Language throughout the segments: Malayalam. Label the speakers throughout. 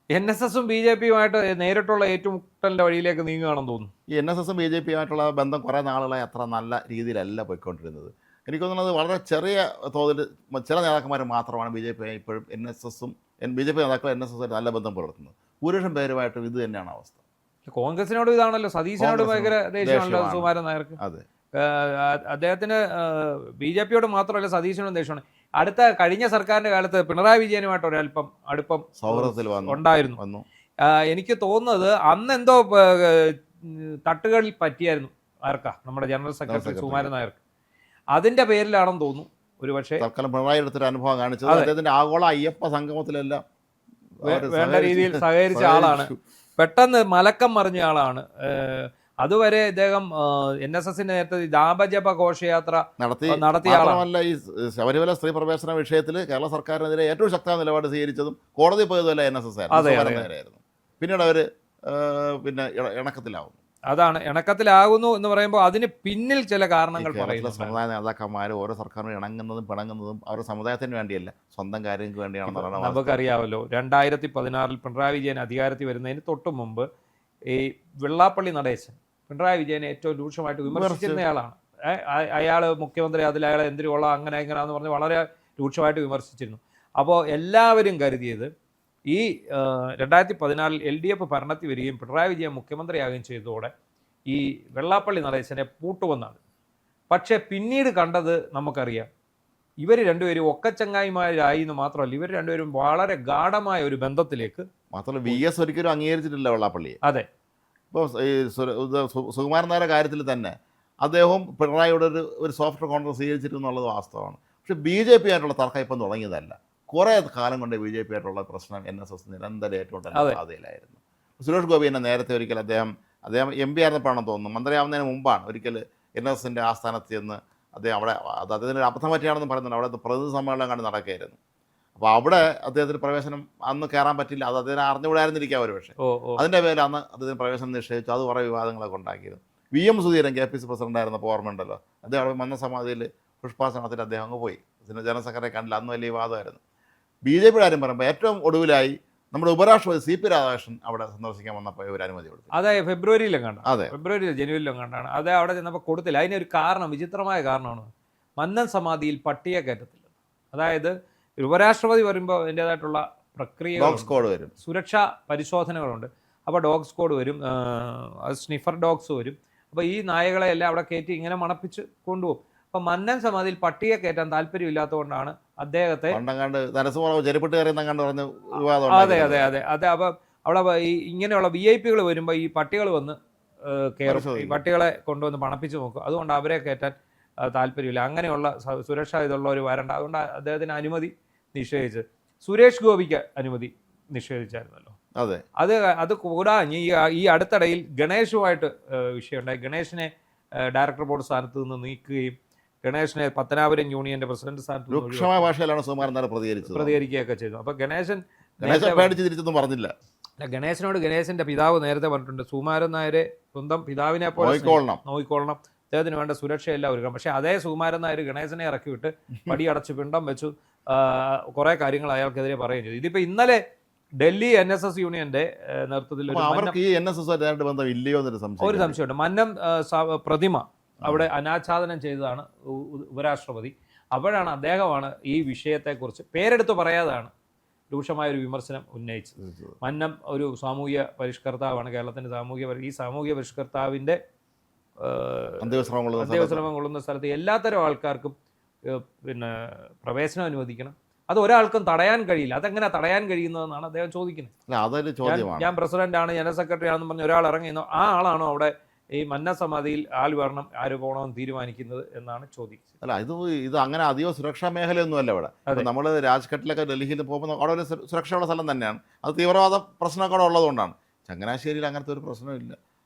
Speaker 1: NSSും BJPയുമായിട്ട് നേരിട്ടുള്ള ഏറ്റുമുട്ടലിന്റെ വഴിയിലേക്ക് നീങ്ങുകയാണെന്ന് തോന്നുന്നു.
Speaker 2: ഈ NSSും BJPയുമായിട്ടുള്ള ബന്ധം കുറേ നാളുകളായി അത്ര നല്ല രീതിയിലല്ല പോയിക്കൊണ്ടിരുന്നത്. എനിക്ക് തോന്നുന്നത് വളരെ ചെറിയ തോതിൽ ചില നേതാക്കന്മാർ മാത്രമാണ് BJP ഇപ്പോഴും NSSും BJP നേതാക്കൾ NSS നല്ല ബന്ധം പുലർത്തുന്നത്. ഭൂരിപക്ഷം പേരുമായിട്ടും ഇത് തന്നെയാണ് അവസ്ഥ.
Speaker 1: കോൺഗ്രസിനോട് ഇതാണല്ലോ, സതീശനോട് ഭയങ്കര ദേഷ്യമാണല്ലോ സുകുമാരൻ നായർക്ക്.
Speaker 2: അതെ,
Speaker 1: അദ്ദേഹത്തിന് BJPയോട് മാത്രമല്ല സതീശനോടും ദേഷ്യമാണ്. കഴിഞ്ഞ സർക്കാരിന്റെ കാലത്ത് പിണറായി വിജയനുമായിട്ട് ഒരല്പം അടുപ്പം
Speaker 2: സൗഹൃദത്തിൽ
Speaker 1: ഉണ്ടായിരുന്നു. എനിക്ക് തോന്നുന്നത് അന്ന് എന്തോ തട്ടുകളിൽ പറ്റിയായിരുന്നു നമ്മുടെ ജനറൽ സെക്രട്ടറി സുകുമാരൻ നായർക്ക്. അതിന്റെ പേരിലാണെന്ന് തോന്നുന്നു ഒരുപക്ഷെ
Speaker 2: തൽക്കാലം പിണറായി എടുത്തൊരു അനുഭവം കാണിച്ചത്. അദ്ദേഹത്തിന്റെ ആഗോള അയ്യപ്പ സംഗമത്തിലെല്ലാം
Speaker 1: വേണ്ട രീതിയിൽ സഹകരിച്ച ആളാണ്. പെട്ടെന്ന് മലക്കം മറിഞ്ഞ ആളാണ്. അതുവരെ ഇദ്ദേഹം NSSന്റെ നേരത്തെ ദാമ്പജപ ഘോഷയാത്ര നടത്തിയ ആളാണ്.
Speaker 2: ഈ ശബരിമല സ്ത്രീ പ്രവേശന വിഷയത്തിൽ കേരള സർക്കാരിനെതിരെ ഏറ്റവും ശക്തമായ നിലപാട് സ്വീകരിച്ചതും കോടതി പോയതുമല്ല NSS ആയിരുന്നു. പിന്നീട് അവർ ഇണക്കത്തിലാവുന്നു.
Speaker 1: അതാണ് ഇണക്കത്തിലാകുന്നു എന്ന് പറയുമ്പോൾ അതിന് പിന്നിൽ ചില കാരണങ്ങൾ പറയുന്നു.
Speaker 2: സമുദായ നേതാക്കന്മാർ ഓരോ സർക്കാരിനും ഇണങ്ങുന്നതും പിണങ്ങുന്നതും അവരുടെ സമുദായത്തിന് വേണ്ടിയല്ല, സ്വന്തം കാര്യങ്ങൾക്ക് വേണ്ടിയാണെന്ന് പറയുന്നത്
Speaker 1: നമുക്കറിയാമല്ലോ. 2016 പിണറായി വിജയൻ അധികാരത്തിൽ വരുന്നതിന് തൊട്ട് മുമ്പ് ഈ വെള്ളാപ്പള്ളി നടേശൻ പിണറായി വിജയനെ ഏറ്റവും രൂക്ഷമായിട്ട് വിമർശിച്ചിരുന്നയാളാണ്. അയാൾ മുഖ്യമന്ത്രി, അയാളെ എന്തിനു കൊള്ളാം, അങ്ങനെ ഇങ്ങനെയാന്ന് പറഞ്ഞ് വളരെ രൂക്ഷമായിട്ട് വിമർശിച്ചിരുന്നു. അപ്പോൾ എല്ലാവരും കരുതിയത് ഈ 2014 LDF ഭരണത്തിൽ വരികയും പിണറായി വിജയൻ മുഖ്യമന്ത്രിയാകുകയും ചെയ്തതോടെ ഈ വെള്ളാപ്പള്ളി നടേശനെ പൂട്ടുവെന്നാണ്. പക്ഷേ പിന്നീട് കണ്ടത് നമുക്കറിയാം, ഇവർ രണ്ടുപേരും ഒക്കച്ചങ്ങായിമാരായി എന്ന് മാത്രമല്ല, ഇവർ രണ്ടുപേരും വളരെ ഗാഢമായ ഒരു ബന്ധത്തിലേക്ക്.
Speaker 2: മാത്രമല്ല VS ഒരിക്കലും അംഗീകരിച്ചിട്ടില്ല വെള്ളാപ്പള്ളിയെ.
Speaker 1: അതെ.
Speaker 2: ഇപ്പോൾ ഈ സുകുമാരൻ നായരുടെ കാര്യത്തിൽ തന്നെ അദ്ദേഹവും പിണറായിയുടെ ഒരു സോഫ്റ്റ് കോൺട്രോ സ്വീകരിച്ചിരുന്നുള്ളത് വാസ്തവമാണ്. പക്ഷേ BJP ആയിട്ടുള്ള തർക്കം ഇപ്പം തുടങ്ങിയതല്ല. കുറേ കാലം കൊണ്ട് BJP ആയിട്ടുള്ള പ്രശ്നം NSS നിരന്തരം ഏറ്റുമുട്ടൽ പാതയിലായിരുന്നു. സുരേഷ് ഗോപി എന്നെ നേരത്തെ ഒരിക്കൽ അദ്ദേഹം MP ആയിരുന്നപ്പോഴാണെന്ന് തോന്നുന്നു, മന്ത്രിയാവുന്നതിന് മുമ്പാണ് ഒരിക്കൽ NSSൻ്റെ ആസ്ഥാനത്ത് ചെന്ന് അദ്ദേഹം അവിടെ അദ്ദേഹത്തിന് ഒരു അബദ്ധം പറ്റിയാണെന്ന് പറയുന്നുണ്ട്. അവിടെ പ്രതിനിധി സമ്മേളനം കണ്ട് നടക്കുകയായിരുന്നു. അപ്പോൾ അവിടെ അദ്ദേഹത്തിന് പ്രവേശനം അന്ന് കയറാൻ പറ്റില്ല. അത് അദ്ദേഹം അറിഞ്ഞുകൂടായിരുന്നിരിക്കാം ഒരു പക്ഷേ. അതിൻ്റെ പേരിൽ അന്ന് അദ്ദേഹത്തിന് പ്രവേശനം നിശ്ചയിച്ചു. അത് കുറേ വിവാദങ്ങളൊക്കെ ഉണ്ടാക്കിയിരുന്നു. VM സുധീരൻ KPC പ്രസിഡൻ്റായിരുന്നപ്പോൾ ഓർമ്മയുണ്ടല്ലോ, അദ്ദേഹം അവിടെ മന്നസമാധിയിൽ പുഷ്പാസനത്തിൽ അദ്ദേഹം അങ്ങ് പോയി. ജനറൽ സെക്രട്ടറി കണ്ടില്ല. അന്ന് വലിയ വിവാദമായിരുന്നു. BJPയുടെ കാര്യം പറയുമ്പോൾ ഏറ്റവും ഒടുവിലായി നമ്മുടെ ഉപരാഷ്ട്രപതി CP രാധാകൃഷ്ണൻ അവിടെ സന്ദർശിക്കാൻ വന്നപ്പോൾ ഒരു അനുമതി കൊടുത്തു.
Speaker 1: അതെ, ഫെബ്രുവരിയിലും കണ്ടു. ജനുവരിയിലും കണ്ടാണ്. അത് അവിടെ ചെന്നപ്പോൾ കൊടുത്തില്ല. അതിനൊരു കാരണം, വിചിത്രമായ കാരണമാണ്. മന്നൻ സമാധിയിൽ പട്ടിയെ കയറ്റത്തില്ല. അതായത് ഉപരാഷ്ട്രപതി വരുമ്പോൾ അതിൻ്റേതായിട്ടുള്ള പ്രക്രിയ,
Speaker 2: വരും,
Speaker 1: സുരക്ഷാ പരിശോധനകളുണ്ട്. അപ്പോൾ ഡോഗ് സ്ക്വാഡ് വരും, സ്നിഫർ ഡോഗ്സ് വരും. അപ്പോൾ ഈ നായകളെ എല്ലാം അവിടെ കയറ്റി ഇങ്ങനെ മണപ്പിച്ച് കൊണ്ടുപോകും. അപ്പം മന്നൻ സമാധിയിൽ പട്ടിയെ കയറ്റാൻ താല്പര്യമില്ലാത്തതുകൊണ്ടാണ് അദ്ദേഹത്തെ. അതെ അതെ അതെ അതെ. അപ്പം അവിടെ ഇങ്ങനെയുള്ള VIP വരുമ്പോൾ ഈ പട്ടികൾ വന്ന് കയറും. ഈ പട്ടികളെ കൊണ്ടുവന്ന് പണപ്പിച്ച് നോക്കും. അതുകൊണ്ട് അവരെ കയറ്റാൻ താല്പര്യമില്ല. അങ്ങനെയുള്ള സുരക്ഷാ ഇതുള്ളവർ വരണ്ട. അതുകൊണ്ട് അദ്ദേഹത്തിന് അനുമതി നിഷേധിച്ച്. സുരേഷ് ഗോപിക്ക് അനുമതി നിഷേധിച്ചായിരുന്നല്ലോ.
Speaker 2: അതെ.
Speaker 1: അത് കൂടാതെ ഈ അടുത്തിടയിൽ ഗണേഷുമായിട്ട് വിഷയമുണ്ടായി. ഗണേഷിനെ ഡയറക്ടർ ബോർഡ് സ്ഥാനത്ത് നിന്ന് നീക്കുകയും ഗണേഷിനെ പത്തനാപുരം യൂണിയന്റെ പ്രസിഡന്റ് സ്ഥാനത്ത്
Speaker 2: രൂക്ഷമായ ഭാഷയിലാണ് സുകുമാരൻ നായർ
Speaker 1: പ്രതികരിക്കുകയൊക്കെ ചെയ്തു. അപ്പൊ ഗണേശൻ
Speaker 2: പറഞ്ഞില്ല.
Speaker 1: ഗണേശനോട് ഗണേശന്റെ പിതാവ് നേരത്തെ പറഞ്ഞിട്ടുണ്ട്, സുകുമാരൻ നായരെ സ്വന്തം പിതാവിനെ പോലെ നോയിക്കൊള്ളണം, അദ്ദേഹത്തിന് വേണ്ട സുരക്ഷയെല്ലാം ഒരുക്കണം. പക്ഷെ അതേ സുകുമാരൻ നായർ ഗണേശനെ ഇറക്കി വിട്ട് പടിയടച്ച് പിണ്ടം വെച്ചു കുറെ കാര്യങ്ങൾ അയാൾക്കെതിരെ പറയുകയും ചെയ്തു. ഇതിപ്പോ ഇന്നലെ ഡൽഹി NSS യൂണിയന്റെ നേതൃത്വത്തിൽ ഒരു സംശയമുണ്ട്. മന്നം പ്രതിമ അവിടെ അനാച്ഛാദനം ചെയ്തതാണ് ഉപരാഷ്ട്രപതി. അപ്പോഴാണ് അദ്ദേഹമാണ് ഈ വിഷയത്തെക്കുറിച്ച് പേരെടുത്ത് പറയാതാണ് രൂക്ഷമായൊരു വിമർശനം ഉന്നയിച്ചത്. മന്നം ഒരു സാമൂഹ്യ പരിഷ്കർത്താവാണ്. കേരളത്തിൻ്റെ സാമൂഹ്യ പരിഷ്കർത്താവിൻ്റെ അന്ത്യവിശ്രമം കൊള്ളുന്ന സ്ഥലത്ത് എല്ലാത്തരം ആൾക്കാർക്കും പ്രവേശനം അനുവദിക്കണം. അത് ഒരാൾക്കും തടയാൻ കഴിയില്ല. അതെങ്ങനെ തടയാൻ കഴിയുന്നതെന്നാണ് അദ്ദേഹം ചോദിക്കുന്നത്. ഞാൻ പ്രസിഡന്റാണ്, ജനറൽ സെക്രട്ടറി ആണെന്ന് പറഞ്ഞ് ഒരാൾ ഇറങ്ങിയെന്നോ ആ ആളാണോ അവിടെ ഈ മന്ന സമാധിയിൽ വരണം, ആര് പോകണമെന്ന് തീരുമാനിക്കുന്നത് എന്നാണ് ചോദിക്കുന്നത്.
Speaker 2: അല്ല, ഇത് അങ്ങനെ അധികം സുരക്ഷാ മേഖലയൊന്നും അല്ല ഇവിടെ. നമ്മൾ രാജ്ഘട്ടിലൊക്കെ ഡൽഹിയിൽ പോകുമ്പോൾ അവിടെ ഒരു സുരക്ഷയുള്ള സ്ഥലം തന്നെയാണ്. അത് തീവ്രവാദ പ്രശ്നമൊക്കെ അവിടെ ഉള്ളതുകൊണ്ടാണ്. ചങ്ങനാശ്ശേരിയിൽ അങ്ങനത്തെ ഒരു പ്രശ്നമില്ല,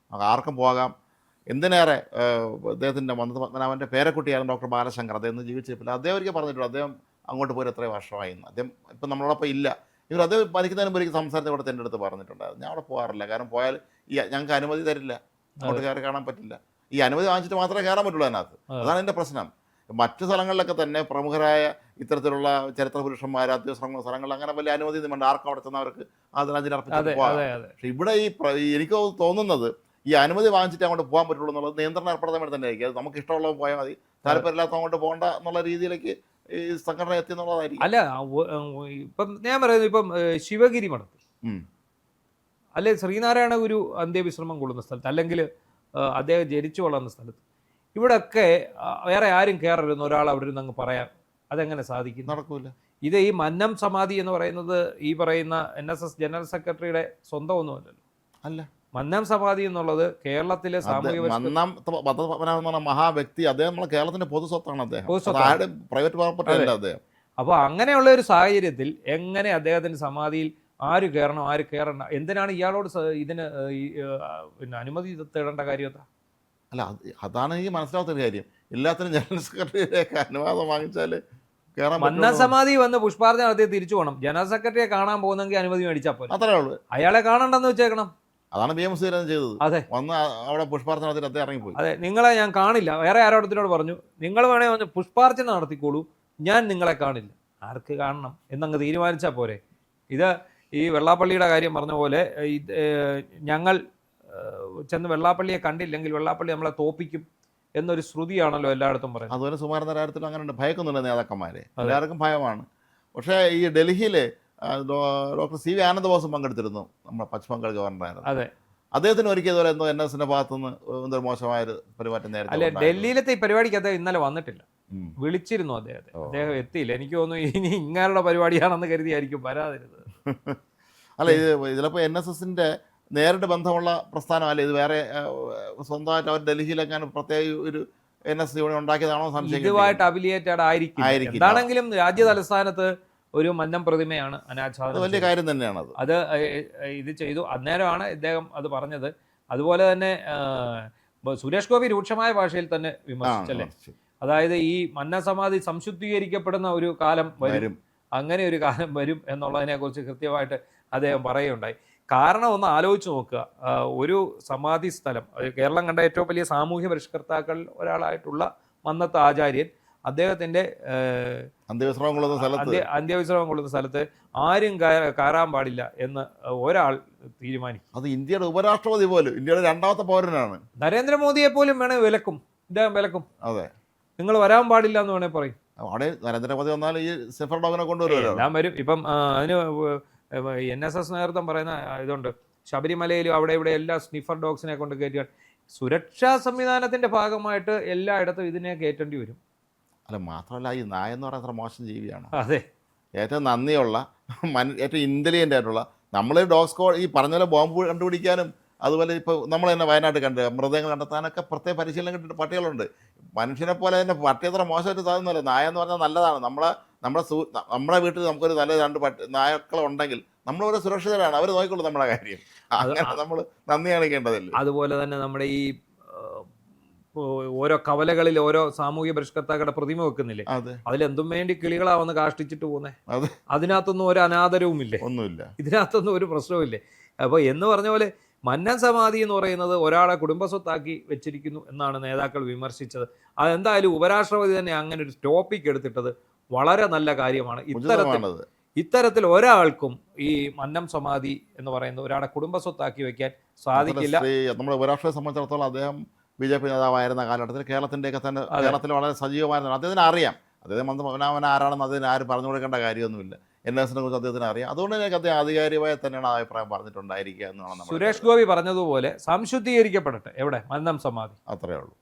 Speaker 2: ആർക്കും പോകാം. എന്തിനേറെ അദ്ദേഹത്തിൻ്റെ പത്മനാഭൻ്റെ പേരക്കുട്ടിയാണ് ഡോക്ടർ ബാലശങ്കർ. അദ്ദേഹം ജീവിച്ചിട്ടില്ല. അദ്ദേഹം ഒരിക്കൽ പറഞ്ഞിട്ടുണ്ട് അദ്ദേഹം അങ്ങോട്ട് പോയി എത്രയോ വർഷമായി. അദ്ദേഹം ഇപ്പം നമ്മളോടൊപ്പം ഇല്ല. അദ്ദേഹം മരിക്കുന്നതിന് മുമ്പ് എനിക്ക് സംസാരത്തെ ഇവിടെ എൻ്റെ അടുത്ത് പറഞ്ഞിട്ടുണ്ടായിരുന്നു. ഞാൻ അവിടെ പോകാറില്ല, കാരണം പോയാൽ ഞങ്ങൾക്ക് അനുമതി തരില്ല, അങ്ങോട്ട് കയറി കാണാൻ പറ്റില്ല. ഈ അനുമതി വാങ്ങിച്ചിട്ട് മാത്രമേ കയറാൻ പറ്റുള്ളൂ അതിനകത്ത്. അതാണ് എൻ്റെ പ്രശ്നം. മറ്റു സ്ഥലങ്ങളിലൊക്കെ തന്നെ പ്രമുഖരായ ഇത്തരത്തിലുള്ള ചരിത്ര പുരുഷന്മാർ അത്യാവശ്യം സ്ഥലങ്ങൾ അങ്ങനെ വലിയ അനുമതി ഒന്നും ആർക്കും അവിടെ ചെന്നവർക്ക് അതിനാഞ്ചലി അർപ്പിച്ചിട്ട് പോകാം. പക്ഷെ ഇവിടെ എനിക്ക് തോന്നുന്നത് ഈ അനുമതി വാങ്ങിച്ചിട്ട് അങ്ങോട്ട് പോകാൻ പറ്റുള്ളൂ എന്നുള്ളത് നിയന്ത്രണം ഏർപ്പെടുത്താൻ വേണ്ടി തന്നെ ആയിരിക്കും. അത് നമുക്ക് ഇഷ്ടമുള്ളത് പോയാൽ മതി, താല്പര്യമില്ലാത്ത അങ്ങോട്ട് പോകണ്ട എന്നുള്ള രീതിയിലേക്ക് ഈ സംഘടന എത്തി എന്നുള്ളതായിരിക്കും.
Speaker 1: അല്ല ഇപ്പം ഞാൻ പറയുന്നത് ഇപ്പം ശിവഗിരി മഠത്തിൽ അല്ലെ ശ്രീനാരായണ ഗുരു അന്ത്യവിശ്രമം കൊള്ളുന്ന സ്ഥലത്ത്, അല്ലെങ്കിൽ അദ്ദേഹം ജനിച്ചു വളർന്ന സ്ഥലത്ത്, ഇവിടെയൊക്കെ വേറെ ആരും കയറരുന്ന ഒരാൾ അവിടെ ഇരുന്ന് അങ്ങ് പറയാം, അതെങ്ങനെ സാധിക്കും?
Speaker 2: നടക്കൂല.
Speaker 1: ഇത് ഈ മന്നം സമാധി എന്ന് പറയുന്നത് ഈ പറയുന്ന NSS ജനറൽ സെക്രട്ടറിയുടെ സ്വന്തം ഒന്നുമല്ലല്ലോ.
Speaker 2: അല്ല,
Speaker 1: മന്നം സമാധി എന്നുള്ളത് കേരളത്തിലെ
Speaker 2: സാമൂഹിക മഹാവ്യക്തി, അദ്ദേഹം നമ്മളെ കേരളത്തിന്റെ പൊതു സ്വത്താണ്. അദ്ദേഹം പ്രൈവറ്റ് പ്രോപ്പർട്ടി അല്ല അദ്ദേഹം.
Speaker 1: അപ്പോൾ അങ്ങനെയുള്ള ഒരു സാഹചര്യത്തിൽ എങ്ങനെ അദ്ദേഹത്തിന്റെ സമാധിയിൽ ആര് കയറണം ആര് കയറണം, എന്തിനാണ് ഇയാളോട് ഇതിന് പിന്നെ അനുമതി തേടേണ്ട കാര്യം എന്താ?
Speaker 2: അല്ല, അതാണ് എനിക്ക് മനസ്സിലാവാത്തൊരു കാര്യം. എല്ലാത്തിനും ജനറൽ സെക്രട്ടറിയുടെ അനുവാദം വാങ്ങിച്ചാൽ കയറാൻ.
Speaker 1: മന്നം സമാധി വന്ന് പുഷ്പാർച്ചന നടത്തി തിരിച്ചു പോകണം. ജനറൽ സെക്രട്ടറിയെ കാണാൻ പോകുന്നെങ്കിൽ അനുമതി മേടിച്ചാൽ പോലെ,
Speaker 2: അത്രേ ഉള്ളൂ.
Speaker 1: അയാളെ കാണണ്ടെന്ന് വെച്ചേക്കണം.
Speaker 2: അതാണ് BMC ചെയ്തത്.
Speaker 1: അതെ,
Speaker 2: വന്ന് അവിടെ പുഷ്പാർച്ചന നടത്തി അദ്ദേഹം ഇറങ്ങിപ്പോയി.
Speaker 1: അതെ, നിങ്ങളെ ഞാൻ കാണില്ല. വേറെ ആരോടത്തിനോട് പറഞ്ഞു, നിങ്ങൾ വേണേ വന്ന് പുഷ്പാർച്ചന നടത്തിക്കോളൂ, ഞാൻ നിങ്ങളെ കാണില്ല. ആർക്ക് കാണണം എന്നങ്ങ് തീരുമാനിച്ചാൽ പോരെ. ഇത് ഈ വെള്ളാപ്പള്ളിയുടെ കാര്യം പറഞ്ഞ പോലെ ഞങ്ങൾ ചെന്ന് വെള്ളാപ്പള്ളിയെ കണ്ടില്ലെങ്കിൽ വെള്ളാപ്പള്ളി നമ്മളെ തോപ്പിക്കും എന്നൊരു ശ്രുതിയാണല്ലോ എല്ലായിടത്തും പറയുന്നത്.
Speaker 2: അതുപോലെ സുമാരൻ്റെ കാര്യത്തിലും അങ്ങനെ ഭയക്കുന്നുണ്ട് നേതാക്കന്മാരെ, എല്ലാവർക്കും ഭയമാണ്. പക്ഷേ ഈ ഡൽഹിയിൽ ഡോക്ടർ CV ആനന്ദ ബോസും പങ്കെടുത്തിരുന്നു, നമ്മുടെ പശ്ചിമ ബംഗാൾ ഗവർണറായിരുന്നു.
Speaker 1: അതെ,
Speaker 2: അദ്ദേഹത്തിന് ഒരിക്കലും ഇതുപോലെ എന്തോ NSന്റെ ഭാഗത്തുനിന്ന് എന്തൊരു മോശമായൊരു പെരുമാറ്റം നേരത്തെ.
Speaker 1: അല്ലെ, ഡൽഹിയിലത്തെ ഈ പരിപാടിക്ക് അദ്ദേഹം ഇന്നലെ വന്നിട്ടില്ല, വിളിച്ചിരുന്നു അദ്ദേഹത്തെ. അദ്ദേഹം എത്തിയില്ല. എനിക്ക് തോന്നുന്നു ഇനി ഇങ്ങനെയുള്ള പരിപാടിയാണെന്ന് കരുതിയായിരിക്കും വരാതിരുന്നത്.
Speaker 2: അല്ല, ഇത് ചിലപ്പോൾ NSSന്റെ നേരിട്ട് ബന്ധമുള്ള പ്രസ്ഥാനമല്ല ഇത്, വേറെ സ്വന്തമായിട്ട് അവർ ഡൽഹിയിലൊക്കെ പ്രത്യേക ഒരു NS യൂണിയൻ ഉണ്ടാക്കിയതാണോ സംശയം.
Speaker 1: ഇതുമായിട്ട് അഫിലിയേറ്റഡ് ആയിരിക്കും. എന്താണെങ്കിലും രാജ്യ തലസ്ഥാനത്ത് ഒരു മന്നം പ്രതിമയാണ് അനാച്ഛാദനം,
Speaker 2: വലിയ കാര്യം തന്നെയാണ്.
Speaker 1: അത് ഇത് ചെയ്തു. അന്നേരമാണ് ഇദ്ദേഹം അത് പറഞ്ഞത്. അതുപോലെ തന്നെ സുരേഷ് ഗോപി രൂക്ഷമായ ഭാഷയിൽ തന്നെ വിമർശിച്ചല്ലേ. അതായത് ഈ മന്ന സമാധി സംശുദ്ധീകരിക്കപ്പെടുന്ന ഒരു കാലം വരും, അങ്ങനെ ഒരു കാലം വരും എന്നുള്ളതിനെ കുറിച്ച് കൃത്യമായിട്ട് അദ്ദേഹം പറയുകയുണ്ടായി. കാരണം ഒന്ന് ആലോചിച്ച് നോക്കുക, ഒരു സമാധി സ്ഥലം, കേരളം കണ്ട ഏറ്റവും വലിയ സാമൂഹ്യ പരിഷ്കർത്താക്കൾ ഒരാളായിട്ടുള്ള മന്നത്ത് ആചാര്യൻ, അദ്ദേഹത്തിന്റെ അന്ത്യവിശ്രമം കൊള്ളുന്ന സ്ഥലത്ത് ആരും കയറാൻ പാടില്ല എന്ന് ഒരാൾ തീരുമാനിക്കും.
Speaker 2: അത് ഇന്ത്യയുടെ ഉപരാഷ്ട്രപതി പോലും, ഇന്ത്യയുടെ രണ്ടാമത്തെ പൗരനാണ്,
Speaker 1: നരേന്ദ്രമോദിയെ പോലും വേണേ വിലക്കും, ഇദ്ദേഹം വിലക്കും.
Speaker 2: അതെ,
Speaker 1: നിങ്ങൾ വരാൻ പാടില്ല എന്ന് വേണേ പറയും.
Speaker 2: അവിടെ നരേന്ദ്രമോദി വന്നാൽ ഈ സെഫർ ഡോഗിനെ കൊണ്ടുവരുമല്ലോ,
Speaker 1: എല്ലാം വരും. ഇപ്പം അതിന് NSS നേതൃത്വം പറയുന്ന ഇതുണ്ട്, ശബരിമലയിലും അവിടെ ഇവിടെ എല്ലാ സ്നിഫർ ഡോഗ്സിനെ കൊണ്ട് കയറ്റുക. സുരക്ഷാ സംവിധാനത്തിന്റെ ഭാഗമായിട്ട് എല്ലായിടത്തും ഇതിനെ കയറ്റേണ്ടി വരും.
Speaker 2: അല്ല, മാത്രമല്ല ഈ നായ എന്ന് പറയുന്ന മോശം ജീവിയാണ്.
Speaker 1: അതെ,
Speaker 2: ഏറ്റവും നന്ദിയുള്ള ഏറ്റവും ഇൻ്റലിജൻ്റ് ആയിട്ടുള്ള, നമ്മൾ ഡോഗ് സ്ക്വാഡ് ഈ പറഞ്ഞ പോലെ ബോംബ് കണ്ടുപിടിക്കാനും അതുപോലെ ഇപ്പോൾ നമ്മൾ തന്നെ വയനാട് കണ്ട് മൃഗങ്ങൾ കണ്ടെത്താനൊക്കെ പ്രത്യേക പരിശീലനം കിട്ടിയിട്ട് പട്ടികളുണ്ട്. മനുഷ്യനെ പോലെ തന്നെ പട്ടി അത്ര മോശമായിട്ട് സാധനമല്ല. നായ എന്ന് പറഞ്ഞാൽ നല്ലതാണ്. നമ്മുടെ വീട്ടിൽ നമുക്കൊരു നല്ല 2 നായക്കളുണ്ടെങ്കിൽ നമ്മളൊരു സുരക്ഷിതരാണ്, അവർ നോക്കിക്കൊള്ളു നമ്മളെ കാര്യം. അങ്ങനെ നമ്മൾ നന്ദി കാണിക്കേണ്ടതല്ലേ.
Speaker 1: അതുപോലെ തന്നെ നമ്മുടെ ഈ ഓരോ കവലകളിൽ ഓരോ സാമൂഹ്യ പരിഷ്കർത്താക്കളുടെ പ്രതിമ വെക്കുന്നില്ലേ, അതിലെന്തും വേണ്ടി കിളികളാ വന്ന് കാഷ്ടിച്ചിട്ട് പോകുന്നേ. അതിനകത്തൊന്നും ഒരു അനാദരവുമില്ലേ, ഒന്നുമില്ല, ഇതിനകത്തൊന്നും ഒരു പ്രശ്നവുമില്ലേ. അപ്പോൾ എന്ന് പറഞ്ഞ പോലെ മന്നം സമാധി എന്ന് പറയുന്നത് ഒരാളെ കുടുംബസ്വത്താക്കി വെച്ചിരിക്കുന്നു എന്നാണ് നേതാക്കൾ വിമർശിച്ചത്. അതെന്തായാലും ഉപരാഷ്ട്രപതി തന്നെ അങ്ങനെ ഒരു ടോപ്പിക് എടുത്തിട്ടത് വളരെ നല്ല കാര്യമാണ്. ഇത്തരത്തിൽ ഒരാൾക്കും ഈ മന്നം സമാധി എന്ന് പറയുന്നത് ഒരാളെ കുടുംബസ്വത്താക്കി വെക്കാൻ സാധിക്കില്ല.
Speaker 2: നമ്മുടെ ഉപരാഷ്ട്രപതിയെ സംബന്ധിച്ചിടത്തോളം അദ്ദേഹം BJP നേതാവായിരുന്ന കാലഘട്ടത്തിൽ കേരളത്തിൻ്റെയൊക്കെ തന്നെ കേരളത്തിൽ വളരെ സജീവമായിരുന്നു. അദ്ദേഹത്തിന് അറിയാം, അദ്ദേഹം അവൻ ആരാണെന്ന് അതിന് ആരും പറഞ്ഞു കൊടുക്കേണ്ട കാര്യമൊന്നുമില്ല. NSനെ കുറിച്ച് അദ്ദേഹത്തിന് അറിയാം. അതുകൊണ്ട് തന്നെ അദ്ദേഹം ആധികാരികമായി തന്നെയാണ് അഭിപ്രായം പറഞ്ഞിട്ടുണ്ടായിരിക്കുക എന്നാണ്.
Speaker 1: സുരേഷ് ഗോപി പറഞ്ഞതുപോലെ സംശുദ്ധീകരിക്കപ്പെടട്ടെ എവിടെ മന്നം സമാധി,
Speaker 2: അത്രയേ ഉള്ളൂ.